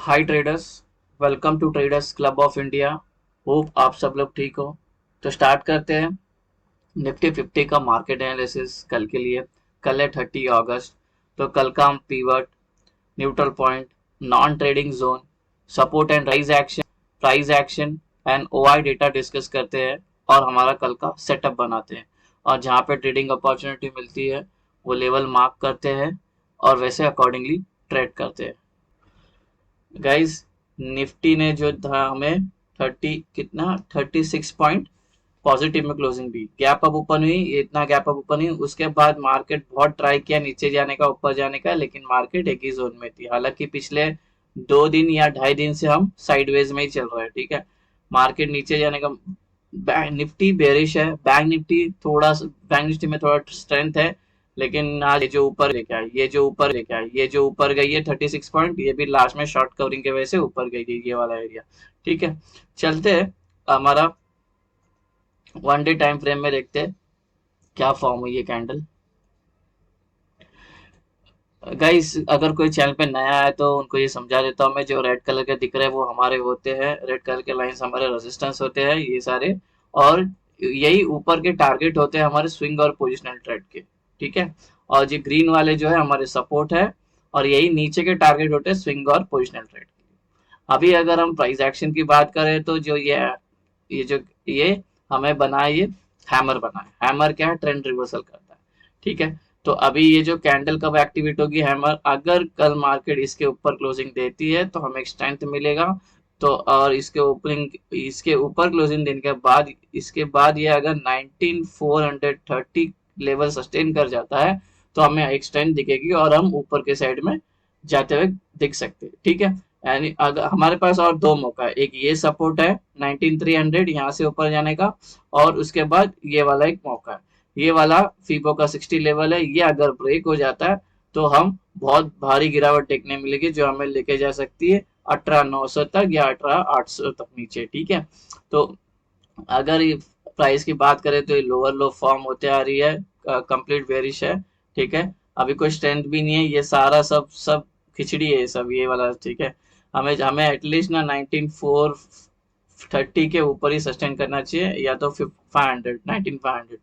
Hi traders. Welcome to traders club of India. Hope आप सब लोग ठीक हो। तो स्टार्ट करते हैं निफ्टी 50 का मार्केट एनालिसिस कल के लिए। कल है 30 अगस्त। तो कल का हम pivot, neutral point, non trading zone, support and price action and OI data discuss करते हैं और हमारा कल का सेटअप बनाते हैं। और जहाँ पे ट्रेडिंग अपॉर्चुनिटी मिलती है वो लेवल मार्क करते हैं और वैसे अकॉर्डिंगली ट्रेड करते हैं। गाइस, निफ्टी ने जो था हमें 36 पॉइंट पॉजिटिव में क्लोजिंग दी। गैप अप ओपन हुई, इतना गैप अप ओपन हुई, उसके बाद मार्केट बहुत ट्राई किया नीचे जाने का, ऊपर जाने का, लेकिन मार्केट एक ही जोन में थी। हालांकि पिछले 2 दिन या 2.5 दिन से हम साइडवेज में ही चल रहे हैं। ठीक है, मार्केट नीचे जाने का, बैंक निफ्टी बेरिश है। बैंक निफ्टी में थोड़ा स्ट्रेंथ है, लेकिन आज ये जो ऊपर गई है 36 पॉइंट, ये भी लास्ट में शॉर्ट कवरिंग की वजह से ऊपर गई थी, ये वाला एरिया। ठीक है, चलते हैं हमारा वन डे टाइम फ्रेम में, देखते हैं क्या फॉर्म हुई है कैंडल। गाइस, अगर कोई चैनल पे नया है तो उनको ये समझा देता हूँ मैं, जो रेड कलर के दिख रहे हैं वो हमारे होते हैं, रेड कलर के लाइंस हमारे रेजिस्टेंस होते हैं ये सारे। और यही ऊपर के टारगेट होते हैं हमारे स्विंग और पोजिशनल ट्रेड के। ठीक है, और जो ग्रीन वाले जो है हमारे सपोर्ट है, और यही नीचे के टारगेट होते हैं स्विंग और पोजिशनल ट्रेड के। अभी अगर हम प्राइस एक्शन की बात करें तो जो ये हमें बना है, ये हैमर बना है। हैमर क्या है? ट्रेंड रिवर्सल करता है। ठीक है, तो अभी ये जो कैंडल कब एक्टिवेट होगी हैमर, अगर कल मार्केट इसके ऊपर क्लोजिंग देती है तो हमें एक स्ट्रेंथ मिलेगा। तो और इसके ऊपर क्लोजिंग देने के बाद, इसके बाद ये अगर 19430 लेवल सस्टेन कर जाता है तो हमें एक स्ट्रेंथ दिखेगी और हम ऊपर के साइड में जाते हुए दिख सकते हैं। ठीक है, यानी अगर हमारे पास और दो मौका है, एक ये सपोर्ट है 19300 यहाँ से ऊपर जाने का, और उसके बाद ये वाला एक मौका है, ये वाला फीबो का 60 लेवल है। ये अगर ब्रेक हो जाता है तो हम बहुत भारी गिरावट देखने मिलेगी, जो हमें लेके जा सकती है 18,900 तक या 18,800 तक नीचे। ठीक है, तो अगर ये प्राइस की बात करें तो ये लोअर लो फॉर्म होते आ रही है, कंप्लीट बेरिश है। ठीक है, अभी कोई स्ट्रेंथ भी नहीं है, ये सारा सब सब खिचड़ी है सब, ये वाला। ठीक है, हमें हमें एटलीस्ट ना 19430 के ऊपर ही सस्टेन करना चाहिए, या तो 500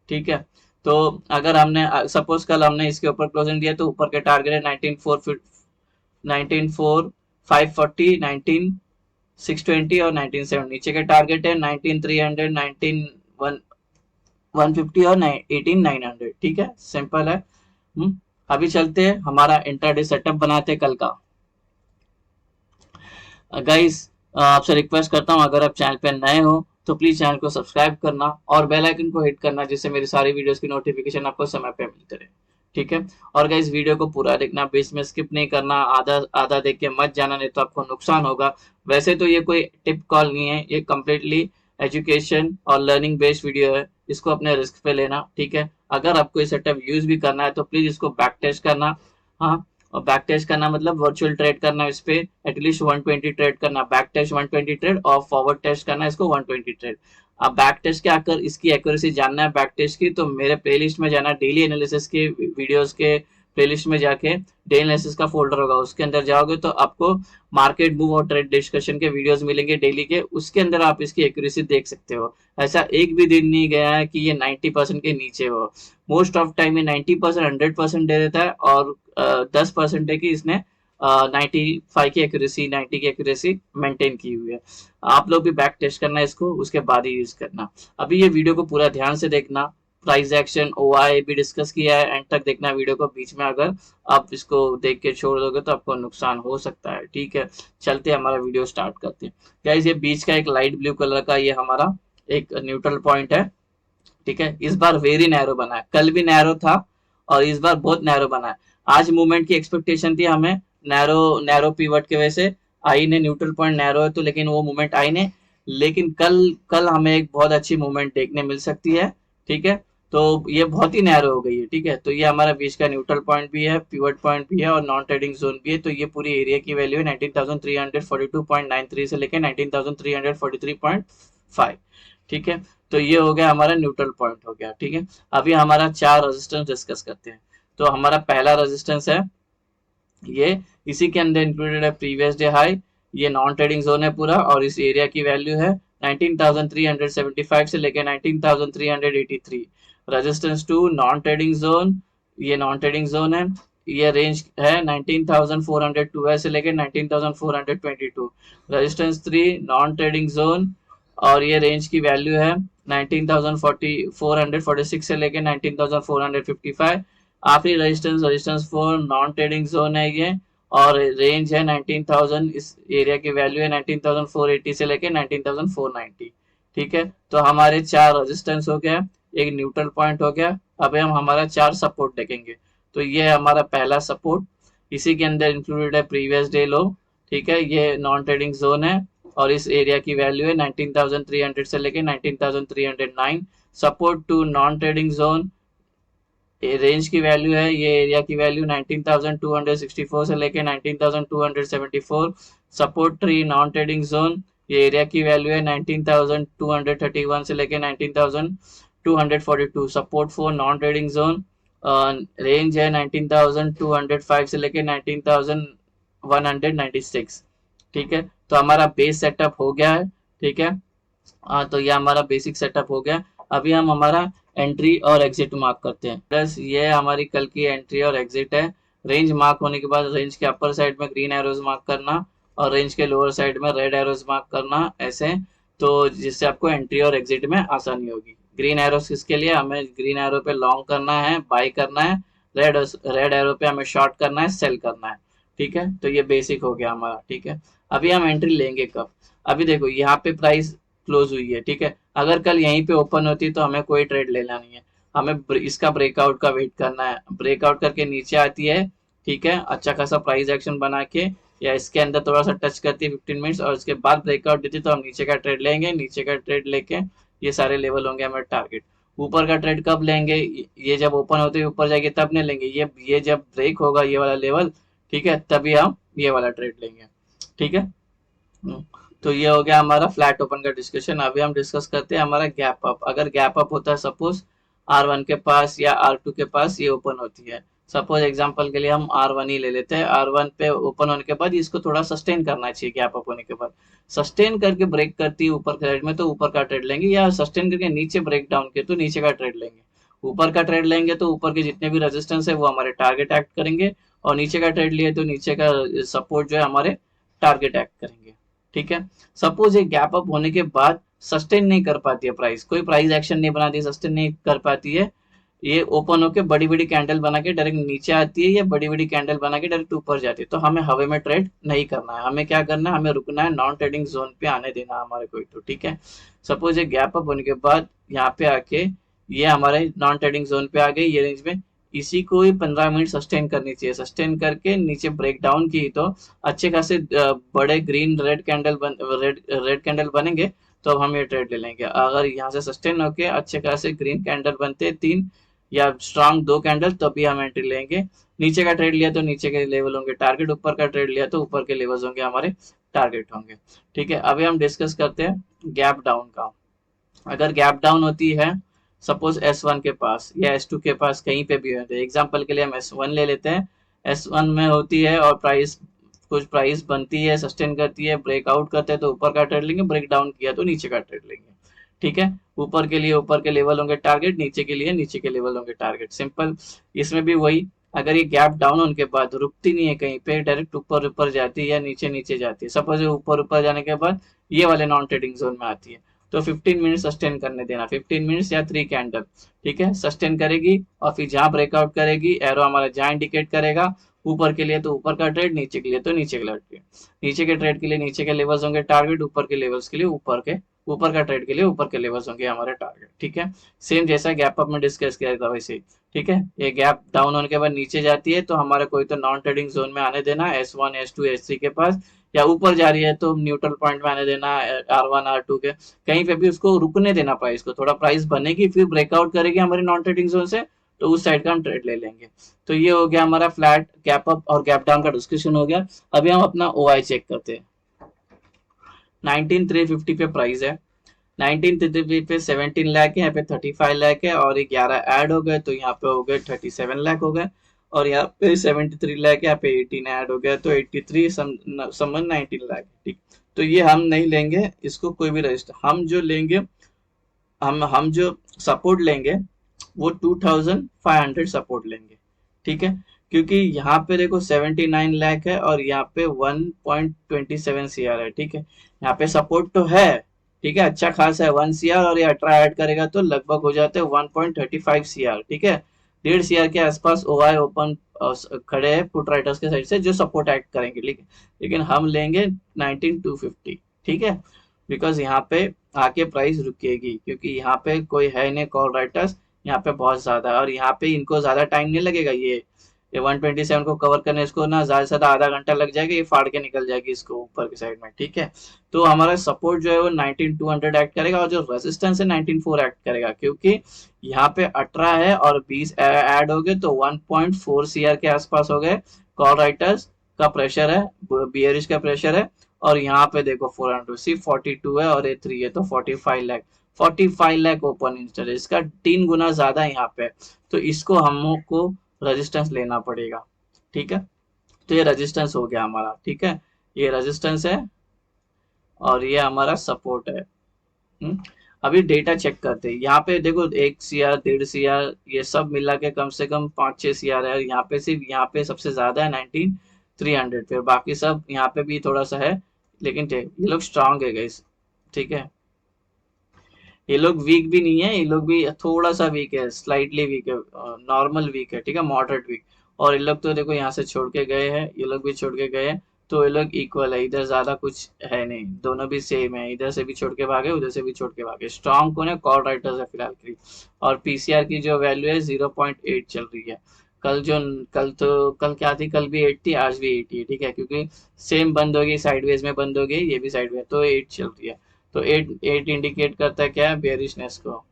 ठीक है, तो अगर हमने सपोज कल हमने इसके ऊपर क्लोजिंग दिया तो ऊपर के टारगेट है 194 540, 19620 और 197। नीचे के टारगेट है 19300, 150 और 18900। ठीक है, सिंपल है। अभी चलते हैं हमारा इंट्राडे सेटअप बनाते हैं कल का। गाइस, आपसे रिक्वेस्ट करता हूँ, अगर आप चैनल पे नए हो तो प्लीज चैनल को सब्सक्राइब करना और बेल आइकन को हिट करना, जिससे मेरी सारी वीडियोस की नोटिफिकेशन आपको समय पे मिलते रहे। ठीक है, और गाइस वीडियो को पूरा देखना, बीच में स्किप नहीं करना, आधा आधा देख के मत जाना, नहीं तो आपको नुकसान होगा। वैसे तो ये कोई टिप कॉल नहीं है, ये कम्प्लीटली एजुकेशन और लर्निंग बेस्ड वीडियो है, इसको अपने रिस्क पे लेना। ठीक है, अगर आपको ये सेटअप यूज भी करना है तो प्लीज इसको बैक टेस्ट करना। हाँ, और बैक टेस्ट करना मतलब वर्चुअल ट्रेड करना, इस पे एटलीस्ट 120 ट्रेड करना, बैक टेस्ट 120 ट्रेड, और फॉरवर्ड टेस्ट करना इसको 120 ट्रेड। अब बैक टेस्ट के आकर इसकी एक्यूरेसी जानना है बैक टेस्ट की, तो मेरे प्लेलिस्ट में जाना, डेली एनालिसिस के वीडियोस के प्लेलिस्ट में जाके डेली एनालिसिस का फोल्डर होगा, उसके अंदर जाओगे तो आपको मार्केट मूव और ट्रेड डिस्कशन के वीडियोस मिलेंगे डेली के, उसके अंदर आप इसकी एक्यूरेसी देख सकते हो। ऐसा एक भी दिन नहीं गया है कि ये 90% के नीचे हो। मोस्ट ऑफ टाइम ये 90%, 100% दे देता है, और 10% है कि इसने 95 की एक्यूरेसी, 90 की एक्यूरेसी मेंटेन की हुई है। आप लोग भी बैक टेस्ट करना इसको, उसके बाद ही यूज करना। अभी ये वीडियो को पूरा ध्यान से देखना, प्राइस एक्शन ओआई भी डिस्कस किया है, एंड तक देखना वीडियो को। बीच में अगर आप इसको देख के छोड़ दोगे तो आपको नुकसान हो सकता है। ठीक है, चलते हमारा वीडियो स्टार्ट करते हैं। गाइस, ये बीच का एक लाइट ब्लू कलर का ये हमारा एक न्यूट्रल पॉइंट है। ठीक है, इस बार वेरी नैरो बना है, कल भी नैरो था और इस बार बहुत नैरो बना है। आज मूवमेंट की एक्सपेक्टेशन थी हमें, नैरो नैरो पीवट की वजह से आई ने, न्यूट्रल पॉइंट नैरो है तो, लेकिन वो मूवमेंट आई ने, लेकिन कल कल हमें एक बहुत अच्छी मूवमेंट देखने मिल सकती है। ठीक है, तो ये बहुत ही नैरो हो गई है। ठीक है, तो ये हमारा बीच का न्यूट्रल पॉइंट भी है, पिवट पॉइंट भी है और नॉन ट्रेडिंग जोन भी है। तो ये पूरी एरिया की वैल्यू है 19,342.93 से लेकर 19,343.5। ठीक है, तो ये हो गया हमारा न्यूट्रल पॉइंट हो गया। ठीक है, अभी हमारा 4 रेजिस्टेंस डिस्कस करते हैं। तो हमारा पहला रेजिस्टेंस है ये इसी के अंदर इंक्लूडेड है प्रीवियस डे हाई, ये नॉन ट्रेडिंग जोन है पूरा, और इस एरिया की वैल्यू है 19,375 से लेकर 19,383। Resistance two non trading zone, ये नॉन ट्रेडिंग जोन है, ये रेंज है 19,412 से लेकर 19,422। रेजिस्टेंस 3 नॉन ट्रेडिंग जोन, और ये रेंज की वैल्यू है 19,446 से लेकर 19,455। आखिरी resistance resistance 4 non trading zone है ये, और रेंज है 19,000, इस एरिया की वैल्यू है 19,480 से लेके 19,490। ठीक है, तो हमारे 4 रेजिस्टेंस हो गया, एक न्यूट्रल पॉइंट हो गया। अब हम हमारा 4 सपोर्ट देखेंगे। तो ये हमारा पहला सपोर्ट, इसी के अंदर इंक्लूडेड है प्रीवियस डे लो। ठीक है, ये नॉन ट्रेडिंग जोन है, और इस एरिया की वैल्यू है 19,300 से लेके 19,309। Support two non trading zone, range की वैल्यू है, ये एरिया की वैल्यू 19,264 से लेके 19,274। Support three non trading zone, ये एरिया की वैल्यू है 19,231 से लेके 19,242। Support four non trading zone, range है 19,205 से लेके 19,196। ठीक है, तो हमारा बेस सेटअप हो गया है। ठीक है, तो ये हमारा बेसिक सेटअप हो गया। अभी हम हमारा एंट्री और एग्जिट मार्क करते हैं। प्लस ये हमारी कल की एंट्री और एग्जिट है। रेंज मार्क होने के बाद रेंज के अपर साइड में ग्रीन एरोज मार्क करना, और रेंज के लोअर साइड में रेड एरोज मार्क करना, ऐसे, तो जिससे आपको एंट्री और एग्जिट में आसानी होगी। ग्रीन एरोज किसके लिए, हमें ग्रीन एरो पे लॉन्ग करना है, बाई करना है। रेड रेड एरो पे हमें शॉर्ट करना है, सेल करना है। ठीक है, तो ये बेसिक हो गया हमारा। ठीक है, अभी हम एंट्री लेंगे कब, अभी देखो यहाँ पे प्राइस क्लोज हुई है। ठीक है, अगर कल यहीं पे ओपन होती तो हमें कोई ट्रेड लेना नहीं है, हमें इसका ब्रेकआउट का वेट करना है। ब्रेकआउट करके नीचे आती है, ठीक है, अच्छा खासा प्राइस एक्शन बना के, या इसके अंदर थोड़ा सा टच करती है 15 मिनट्स, और उसके बाद ब्रेकआउट देती तो हम नीचे का ट्रेड लेंगे। नीचे का ट्रेड लेके ये सारे लेवल होंगे हमारे टारगेट। ऊपर का ट्रेड कब लेंगे, ये जब ओपन होते हुए ऊपर जाएगी तब नहीं लेंगे, ये जब ब्रेक होगा ये वाला लेवल, ठीक है, तभी हम ये वाला ट्रेड लेंगे। ठीक है, तो ये हो गया हमारा फ्लैट ओपन का डिस्कशन। अभी हम डिस्कस करते हैं हमारा गैप अप। अगर गैप अप होता है सपोज R1 के पास या R2 के पास ये ओपन होती है, सपोज एग्जांपल के लिए हम R1 ही ले लेते हैं। R1 पे ओपन होने के बाद इसको थोड़ा सस्टेन करना चाहिए। गैप अप होने के बाद सस्टेन करके ब्रेक करती है ऊपर के साइड में तो ऊपर का ट्रेड लेंगे, या सस्टेन करके नीचे ब्रेक डाउन के तो नीचे का ट्रेड लेंगे। ऊपर का ट्रेड लेंगे तो ऊपर के जितने भी रेजिस्टेंस है वो हमारे टारगेट एक्ट करेंगे, और नीचे का ट्रेड लिए तो नीचे का सपोर्ट जो है हमारे टारगेट एक्ट करेंगे। ठीक है, सपोज ये गैप अप होने के बाद सस्टेन नहीं कर पाती है प्राइस, कोई प्राइस एक्शन नहीं बनाती, सस्टेन नहीं कर पाती है, ये ओपन होके बड़ी बड़ी कैंडल बना के डायरेक्ट नीचे आती है, या बड़ी बड़ी कैंडल बना के डायरेक्ट ऊपर जाती है, तो हमें हवा में ट्रेड नहीं करना है। हमें क्या करना है, हमें रुकना है, नॉन ट्रेडिंग जोन पे आने देना हमारे कोई तो। ठीक है, सपोज ये गैप अप होने के बाद यहाँ पे आके ये हमारे नॉन ट्रेडिंग जोन पे आ गई, ये रेंज में, इसी को ही 15 मिनट सस्टेन करनी चाहिए। सस्टेन करके नीचे ब्रेक डाउन की तो अच्छे खासे बड़े green red candle red candle बनेंगे, तो हम ये ट्रेड ले लेंगे। अगर यहाँ से सस्टेन होके अच्छे खासे ग्रीन कैंडल बनते 3 या स्ट्रांग 2 कैंडल, तो भी हम एंट्री लेंगे। नीचे का ट्रेड लिया तो नीचे के लेवल होंगे टारगेट, ऊपर का ट्रेड लिया तो ऊपर के लेवल्स होंगे हमारे टारगेट होंगे। ठीक है, अभी हम डिस्कस करते हैं गैप डाउन का। अगर गैप डाउन होती है सपोज S1 के पास या S2 के पास, कहीं पे भी होते हैं, एग्जांपल के लिए हम S1 ले लेते हैं। S1 में होती है और प्राइस कुछ प्राइस बनती है, सस्टेन करती है, ब्रेकआउट करते हैं तो ऊपर का ट्रेड लेंगे, ब्रेक डाउन किया तो नीचे का ट्रेड लेंगे। ठीक है, ऊपर के लिए ऊपर के लेवल होंगे टारगेट, नीचे के लिए नीचे के लेवल होंगे टारगेट, सिंपल। इसमें भी वही, अगर ये गैप डाउन होने के बाद रुकती नहीं है कहीं पे, डायरेक्ट ऊपर ऊपर जाती है या नीचे नीचे जाती है, सपोज ऊपर ऊपर जाने के बाद ये वाले नॉन ट्रेडिंग जोन में आती है, तो 15 मिनट सस्टेन करने देना, 15 मिनट्स या 3 कैंडल। ठीक है, सस्टेन करेगी और फिर जहां ब्रेकआउट करेगी एरो हमारा जहां इंडिकेट करेगा, ऊपर के लिए तो ऊपर का ट्रेड, नीचे के लिए तो नीचे का ट्रेड। नीचे के ट्रेड के लिए नीचे के लेवल्स होंगे टारगेट, ऊपर के लेवल्स के लिए ऊपर का ट्रेड के लिए ऊपर के लेवल्स होंगे हमारे टारगेट। ठीक है, सेम जैसा गैप अप में डिस्कस किया था वैसे ही। ठीक है, ये गैप डाउन होने के बाद नीचे जाती है तो हमारा कोई तो नॉन ट्रेडिंग जोन में आने देना, S1 S2 S3 के पास, या ऊपर जा रही है तो न्यूट्रल पॉइंट में आने देना, R1 R2 के, कहीं पे भी उसको रुकने देना प्राइस को, थोड़ा प्राइस बनेगी फिर ब्रेकआउट करेगी हमारी नॉन ट्रेडिंग जोन से, तो उस साइड का हम ट्रेड ले लेंगे। तो ये हो गया हमारा फ्लैट गैप अप और गैप डाउन का डिस्कशन हो गया। अभी हम अपना OI चेक करते हैं। 19,350 पे प्राइस है, 19,350 पे 17 लाख है, यहाँ पे 35 लाख है, और 11 ऐड हो गए तो यहाँ पे हो गए 37 लाख हो गए। और यहाँ पे 73 लाख, यहाँ पे 18 ऐड हो गया तो 83 समन 19 लाख। ठीक, तो ये हम नहीं लेंगे इसको कोई भी रजिस्टर। हम जो लेंगे, हम जो सपोर्ट लेंगे वो 2500 सपोर्ट लेंगे। ठीक है, क्योंकि यहाँ पे देखो 79 लाख है और यहाँ पे 1.27 CR है। ठीक है, यहाँ पे सपोर्ट तो है, ठीक है, अच्छा खासा है 1 CR, और ये 18 ऐड करेगा तो लगभग हो जाते हैं 1.35 CR। ठीक है, 1.5 CR के आसपास ओआई ओपन खड़े हैं पुट राइटर्स के साइड से जो सपोर्ट ऐड करेंगे। लेकिन हम लेंगे 19250। ठीक है, बिकॉज यहाँ पे आके प्राइस रुकेगी, क्योंकि यहाँ पे कोई है नहीं कॉल राइटर्स, यहाँ पे बहुत ज्यादा है और यहाँ पे इनको ज्यादा टाइम नहीं लगेगा। ये 127 को कवर करने, इसको ना ज्यादा से ज्यादा आधा घंटा लग जाएगा, ये फाड़ के निकल जाएगी इसको ऊपर की साइड में। ठीक है, तो हमारा सपोर्ट जो है वो 19200 एक्ट करेगा और जो रेजिस्टेंस है 194 एक्ट करेगा, क्योंकि यहाँ पे 18 है और 20 ऐड हो गए तो 1.4 CR के आसपास हो गए। कॉल राइटर्स का प्रेशर है, बियरिश का प्रेशर है, और यहाँ पे देखो 400 सिर्फ 42 है और ये 3 है तो 45 लाख, 45 लाख ओपन इंस्टेंट, इसका 3 गुना ज्यादा यहाँ पे। तो इसको हमको रेजिस्टेंस लेना पड़ेगा। ठीक है, तो ये रेजिस्टेंस हो गया हमारा। ठीक है, ये रेजिस्टेंस है और ये हमारा सपोर्ट है। हम्म, अभी डेटा चेक करते हैं। यहाँ पे देखो 1 CR 1.5 CR ये सब मिला के कम से कम 5-6 CR है, और यहाँ पे सिर्फ यहाँ पे सबसे ज्यादा है 19300, फिर बाकी सब यहाँ पे भी थोड़ा सा है, लेकिन ये लोग स्ट्रांग है गाइस। ठीक है, ये लोग वीक भी नहीं है, ये लोग भी थोड़ा सा वीक है, स्लाइटली वीक है, नॉर्मल वीक है। ठीक है, मॉडरेट वीक। और ये लोग तो देखो यहाँ से छोड़ के गए हैं, ये लोग भी छोड़ के गए हैं, तो ये लोग इक्वल है, इधर ज्यादा कुछ है नहीं, दोनों भी सेम है, इधर से भी छोड़ के भागे उधर से भी छोड़ के भागे। स्ट्रॉन्ग कौन है? कॉल राइटर्स है फिलहाल के लिए। और पीसीआर की जो वैल्यू है 0.8 चल रही है। कल जो कल क्या थी? कल भी 8 थी, आज भी 8 ही है। ठीक है, क्योंकि सेम बंद होगी, साइडवेज में बंद हो गई, ये भी साइडवेज, तो 8 चल रही है। तो 8 इंडिकेट करता है क्या? बेयरिशनेस को।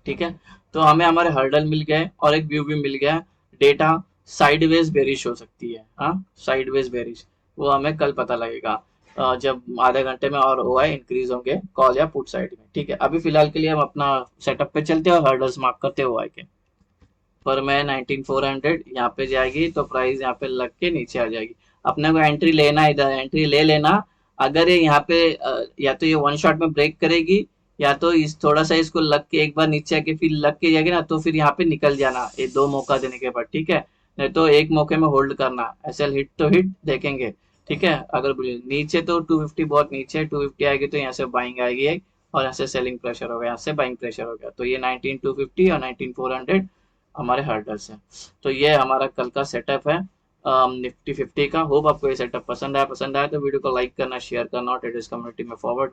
ठीक है, तो हमें हमारे हर्डल मिल गए और एक व्यू भी मिल गया। डेटा साइडवेज बेरिश हो सकती है, हाँ, साइडवेज बेरिश, वो हमें कल पता लगेगा जब आधे घंटे में और ओआई इंक्रीज होंगे कॉल या पुट साइड में। ठीक है, अभी फिलहाल के लिए हम अपना सेटअप पे चलते हैं और हर्डल्स मार्क करते हैं ओआई के। पर मैं 19400 यहाँ पे जाएगी तो प्राइस यहाँ पे लग के नीचे आ जाएगी। अपने को एंट्री लेना, इधर एंट्री ले लेना। अगर ये यहाँ पे या तो ये वन शॉट में ब्रेक करेगी, या तो इस थोड़ा सा इसको लग के एक बार नीचे आके फिर लग के जाएगी ना, तो फिर यहाँ पे निकल जाना, ये 2 मौका देने के बाद। ठीक है, नहीं तो एक मौके में होल्ड करना, ऐसे हिट तो हिट देखेंगे। ठीक है, अगर नीचे तो 250 बहुत नीचे, 250 आएगी तो यहाँ से बाइंग आएगी, और यहाँ से सेलिंग प्रेशर हो गया, यहाँ से बाइंग प्रेशर हो गया, तो ये 19250 और 19400 हमारे हर्डल्स हैं। तो ये हमारा कल का सेटअप है निफ्टी 50 का। होप आपको ये सेटअप पसंद आया तो वीडियो को लाइक करना, शेयर करना और ट्रेडर्स कम्युनिटी में फॉरवर्ड